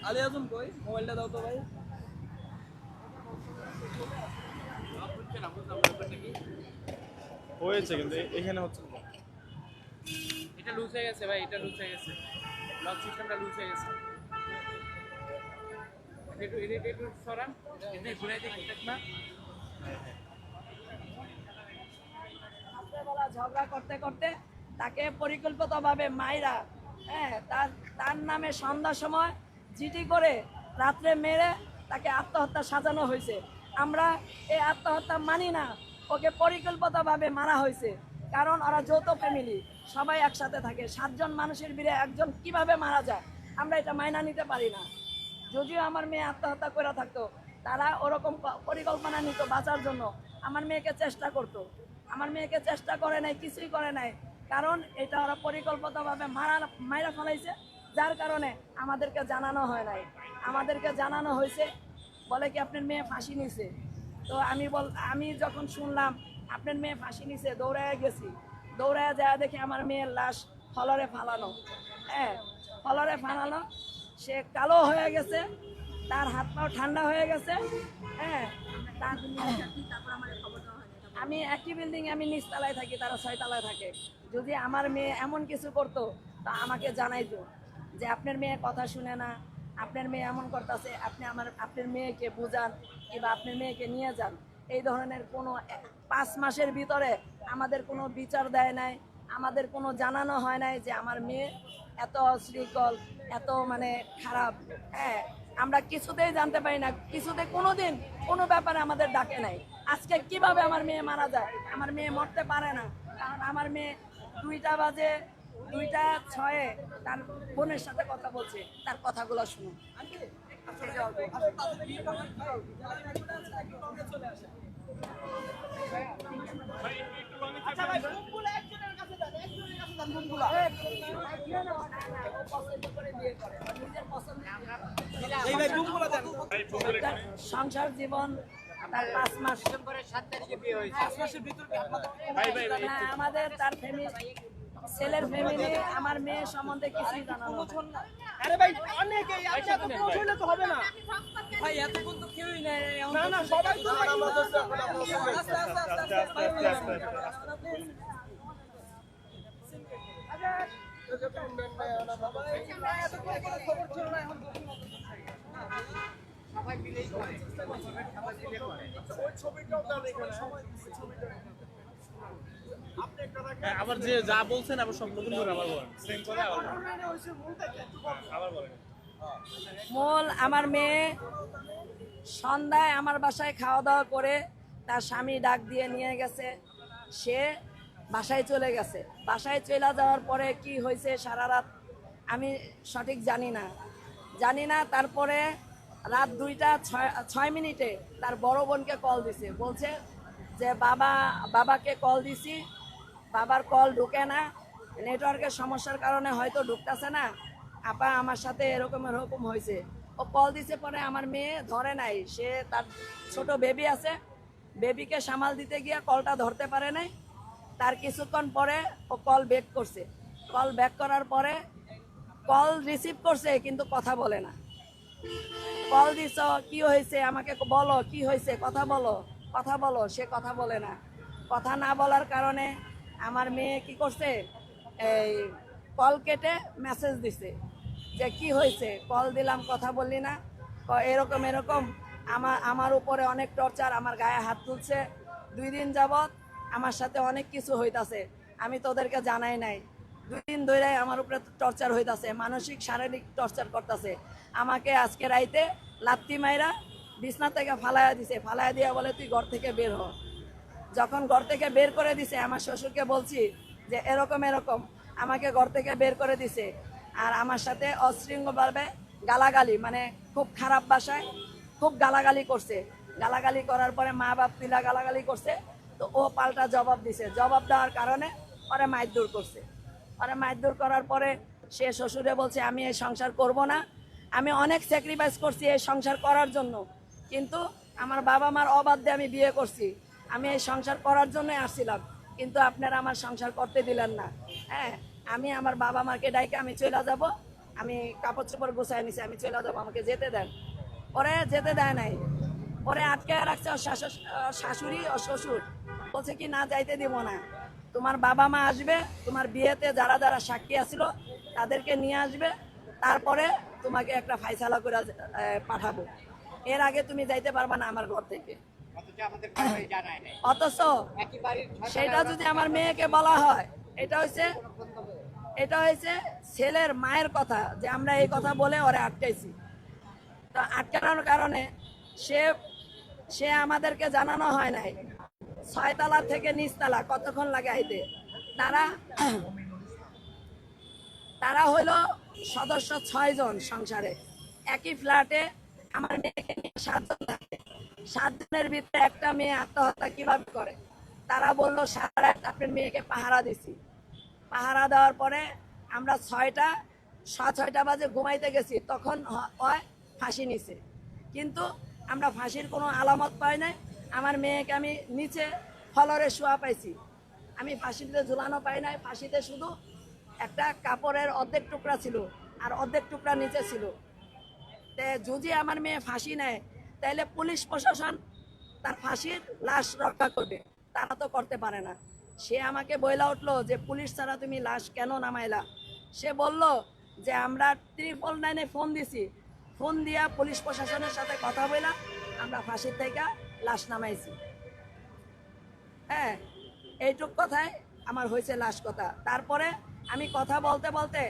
আলী আজম কই মোবাইলটা দাও তো ভাই। হয়েছে কিন্তু এখানে হচ্ছে না। এটা লুজ হয়ে গেছে ভাই, এটা লুজ হয়ে গেছে, লক সিস্টেমটা লুজ হয়ে গেছে। একটু সরান, এটা ঘুরাই দিয়ে ঠিক না। রাত্রেবেলা ঝগড়া করতে করতে তাকে পরিকল্পিতভাবে মাইরা, হ্যাঁ, তার নামে সন্ধ্যার সময় জিডি করে রাত্রে মেরে তাকে আত্মহত্যা সাজানো হয়েছে। আমরা এই আত্মহত্যা মানি না, ওকে পরিকল্পিতভাবে মারা হয়েছে। কারণ ওরা যৌথ ফ্যামিলি, সবাই একসাথে থাকে। 7 জন মানুষের ভিড়ে একজন কিভাবে মারা যায়, আমরা এটা মাইনা নিতে পারি না। যদিও আমার মেয়ে আত্মহত্যা করে থাকতো, তারা ওরকম পরিকল্পনা নিত বাঁচার জন্য। আমার মেয়েকে চেষ্টা করতো, আমার মেয়েকে চেষ্টা করে নাই, কিছুই করে নাই। কারণ এটা ওরা পরিকল্পিতভাবে মারা ফেলাইছে, যার কারণে আমাদেরকে জানানো হয় নাই। আমাদেরকে জানানো হয়েছে বলে কি আপনার মেয়ে ফাঁসি নিছে। তো আমি যখন শুনলাম আপনার মেয়ে ফাঁসি নিছে, দৌড়ায় গেছি। দৌড়ায় যায় দেখি আমার মেয়ের লাশ ফলরে ফালানো, হ্যাঁ, ফলরে ফালানো। সে কালো হয়ে গেছে, তার হাত পাও ঠান্ডা হয়ে গেছে, হ্যাঁ। আমি একই বিল্ডিং, আমি নিচতলায় থাকি, তারা 6 তলায় থাকে। যদি আমার মেয়ে এমন কিছু করতো তা আমাকে জানাইতো যে আপনার মেয়ে কথা শুনে না, আপনার মেয়ে এমন করতেছে, আপনি আপনার মেয়েকে বুঝান কিংবা আপনার মেয়েকে নিয়ে যান। এই ধরনের কোনো 5 মাসের ভিতরে আমাদের কোনো বিচার দেয় নাই, আমাদের কোনো জানানো হয় নাই যে আমার মেয়ে এত অশৃঙ্খল, এত মানে খারাপ, হ্যাঁ। আমরা কিছুতেই জানতে পারি না, কিছুতে কোনোদিন কোনো ব্যাপারে আমাদের ডাকে নাই। আজকে কিভাবে আমার মেয়ে মারা যায়? আমার মেয়ে মরতে পারে না, কারণ আমার মেয়ে 2টা বাজে, 2:06 তার বোনের সাথে কথা বলছে। তার কথাগুলো শুনুন। সংসার জীবন তার 5 মাস, 7 তারিখে বিয়ে হয়েছে। 5 মাসের ভিতর কি আপনাদের আমাদের তার ফ্যামিলি, ছেলের ফ্যামিলি আমার মেয়ে সম্বন্ধে কিছুই জানানো না। আরে ভাই অনেকেই আপনি এত পৌঁছলে তো হবে না ভাই, এতক্ষণ তো কেউই নাই। না না সবাই তো আস্তে আস্তে আবার যে যা বলছেন আবার সব নতুন করে আবার বলেন, সেম করে আবার বলেন। আবার বলেন। মূল আমার মেয়ে সন্ধ্যায় আমার বাসায় খাওয়া দাওয়া করে তার স্বামী ডাক দিয়ে নিয়ে গেছে, সে বাসায় চলে গেছে। বাসায় চলে যাওয়ার পরে কি হয়েছে সারা রাত আমি সঠিক জানি না। তারপরে রাত 2:06 তার বড় বোনকে কল দিছে, বলছে যে বাবাকে কল দিছি, বাবার কল ঢুকে না, নেটওয়ার্কের সমস্যার কারণে হয়তো ঢুকতেছে না, আপা আমার সাথে এরকম হয়েছে। ও কল দিছে, পরে আমার মেয়ে ধরে নাই। সে তার ছোট বেবি আছে, বেবিকে সামাল দিতে গিয়ে কলটা ধরতে পারে নাই। তার কিছুক্ষণ পরে ও কল ব্যাক করছে। কল ব্যাক করার পরে কল রিসিভ করছে কিন্তু কথা বলে না। কল দিছ, কি হয়েছে আমাকে বলো, কি হয়েছে, কথা বলো, সে কথা বলে না। কথা না বলার কারণে আমার মেয়ে কি করছে, এই কল কেটে মেসেজ দিছে যে কি হয়েছে, কল দিলাম কথা বললি না, এরকম আমার উপরে অনেক টর্চার, আমার গায়ে হাত তুলছে, 2 দিন যাবত আমার সাথে অনেক কিছু হইতাছে, আমি তোদেরকে জানাই নাই। 2 দিন ধরে আমার উপরে টর্চার হইতাছে, মানসিক শারীরিক টর্চার করতেছে। আমাকে আজকে রাইতে লাত্তি মাইরা বিছনা থেকে ফালাইয়া দিছে, ফালাইয়া দিয়া বলে তুই ঘর থেকে বের হ। যখন ঘর থেকে বের করে দিছে, আমার শ্বশুরকে বলছি যে এরকম আমাকে ঘর থেকে বের করে দিছে। আর আমার সাথে অশৃঙ্খলভাবে গালাগালি, মানে খুব খারাপ ভাষায় খুব গালাগালি করছে। গালাগালি করার পরে মা বাপ তুলা গালাগালি করছে, তো ও পাল্টা জবাব দিছে। জবাব দেওয়ার কারণে পরে মারধর করছে। পরে মারধর করার পরে সে শ্বশুরে বলছে আমি এই সংসার করব না, আমি অনেক স্যাক্রিফাইস করছি এই সংসার করার জন্য, কিন্তু আমার বাবা মার অবাধ্যে আমি বিয়ে করছি, আমি এই সংসার করার জন্যই আসছিলাম, কিন্তু আপনারা আমার সংসার করতে দিলেন না। হ্যাঁ, আমি আমার বাবা মাকে ডাইকে আমি চলে যাব, আমি কাপড় চোপড় গোছায় নিছি, আমি চলে যাবো, আমাকে যেতে দেন। পরে যেতে দেয় নাই, পরে আটকে রাখছে ওর শাশুড়ি ও শ্বশুর, বলছে কি না যাইতে দিব না, তোমার বাবা মা আসবে, তোমার বিয়েতে যারা যারা সাক্ষী আছিল তাদেরকে নিয়ে আসবে, তারপরে তোমাকে একটা ফাইসালা করে পাঠাবো, এর আগে তুমি যাইতে পারবা না আমার ঘর থেকে। অথচ সেটা যদি আমার মেয়েকে বলা হয়, এটা হয়েছে ছেলের মায়ের কথা, যে আমরা এই কথা বলে ওরে আটকাইছি। তো আটকানোর কারণে সে আমাদেরকে জানানো হয় নাই 6 তলা থেকে নিচতলা কতক্ষণ লাগে আইতে। তারা হইল সদস্য 6 জন সংসারে, একই ফ্ল্যাটে আমার মেয়েকে নিয়ে 7 জন থাকে। 7 জনের ভিতরে একটা মেয়ে আত্মহত্যা কিভাবে করে? তারা বললো সারা রাত আপনার মেয়েকে পাহারা দিছি। পাহারা দেওয়ার পরে আমরা 6টা বাজে ঘুমাইতে গেছি, তখন হয় ফাঁসি নিছে, কিন্তু আমরা ফাঁসির কোনো আলামত পাই নাই। আমার মেয়েকে আমি নিচে ফলরে শোয়া পাইছি, আমি ফাঁসিতে ঝুলানো পাই নাই। ফাঁসিতে শুধু একটা কাপড়ের অর্ধেক টুকরা ছিল আর অর্ধেক টুকরা নিচে ছিল। যদি আমার মেয়ে ফাঁসি নেয় তাহলে পুলিশ প্রশাসন তার ফাঁসির লাশ রক্ষা করবে, তারা তো করতে পারে না। সে আমাকে বইলা উঠলো যে পুলিশ ছাড়া তুমি লাশ কেন নামাইলা? সে বলল যে আমরা 999-এ ফোন দিছি, ফোন দিয়া পুলিশ প্রশাসনের সাথে কথা বইলা আমরা ফাঁসির থেকে লাশ নামাইছি। হ্যাঁ, এইটুক কথায় আমার হয়েছে লাশ কথা। তারপরে আমি কথা বলতে বলতে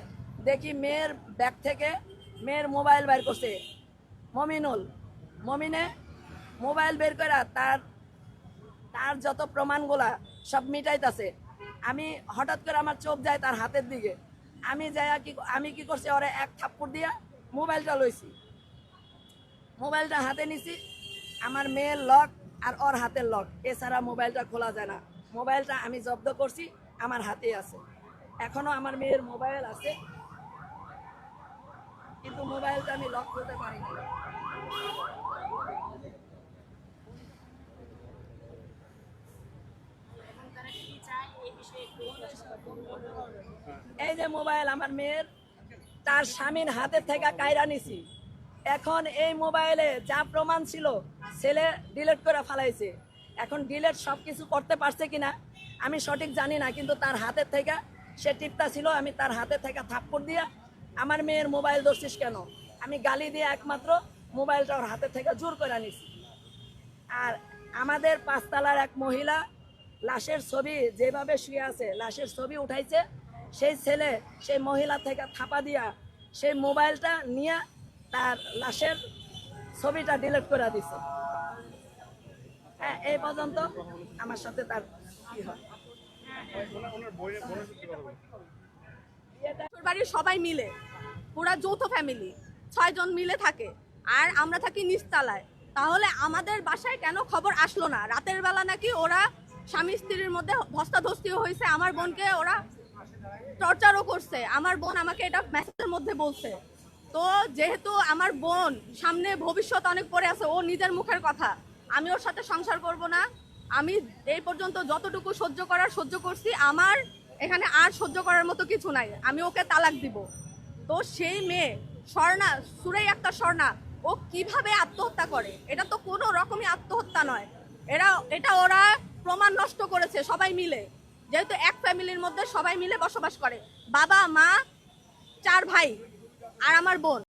দেখি মেয়ের ব্যাগ থেকে মেয়ের মোবাইল বের করছে মমিনে মোবাইল বের করে তার যত প্রমাণগুলা সব মিটাইতেছে। আমি হঠাৎ করে আমার চোখ যায় তার হাতের দিকে, আমি কি করছি, ওরে এক থাপ্পড় দিয়া মোবাইলটা লইছি, মোবাইলটা হাতে নিছি। আমার মেয়ের লক আর ওর হাতের লক, এছাড়া মোবাইলটা খোলা যায় না। মোবাইলটা আমি জব্দ করছি, আমার হাতে আছে, এখনো আমার মেয়ের মোবাইল আছে, কিন্তু মোবাইলটা আমি লক করতে পারি না। এই যে মোবাইল আমার মেয়ের তার স্বামীর হাতের থেকে কায়রা নিছি। এখন এই মোবাইলে যা প্রমাণ ছিল ছেলে ডিলিট করে ফেলাইছে। এখন ডিলিট সবকিছু করতে পারছে কিনা আমি সঠিক জানি না, কিন্তু তার হাতের থেকে সে টিপটা ছিল। আমি তার হাতের থেকে থাপ্পড় দিয়া আমার মেয়ের মোবাইল ধরছিস কেন, আমি গালি দিয়ে একমাত্র মোবাইলটা ওর হাতের থেকে জোর করে নিছি। আর আমাদের 5 তলার এক মহিলা লাশের ছবি যেভাবে শুয়ে আছে, লাশের ছবি উঠাইছে, সেই ছেলে সেই মহিলা থেকে থাপা দিয়া সেই মোবাইলটা নিয়ে তার লাশের ছবিটা ডিলিট করে দিছে। হ্যাঁ, এই পর্যন্ত আমার সাথে তার কি হয়। বাড়ির সবাই মিলে, পুরা যৌথ ফ্যামিলি 6 জন মিলে থাকে, আর আমরা থাকি নিচতলায়। তাহলে আমাদের বাসায় কেন খবর আসলো না? রাতের বেলা নাকি ওরা স্বামী স্ত্রীর মধ্যে ধস্তাধস্তিও হয়েছে, আমার বোনকে ওরা টর্চারও করছে। আমার বোন আমাকে এটা মেসেজের মধ্যে বলছে। তো যেহেতু আমার বোন সামনে ভবিষ্যৎ অনেক পড়ে আছে, ও নিজের মুখের কথা, আমি ওর সাথে সংসার করব না। আমি এই পর্যন্ত যতটুকু সহ্য করার সহ্য করছি, আমার এখানে আর সহ্য করার মতো কিছু নাই, আমি ওকে তালাক দিব। তো সেই মেয়ে স্বর্ণা, সুরাই আক্তার স্বর্ণা, ও কিভাবে আত্মহত্যা করে? এটা তো কোনো রকমই আত্মহত্যা নয়, এটা ওরা প্রমাণ নষ্ট করেছে সবাই মিলে। যেহেতু এক ফ্যামিলির মধ্যে সবাই মিলে বসবাস করে, বাবা মা 4 ভাই আর আমার বোন।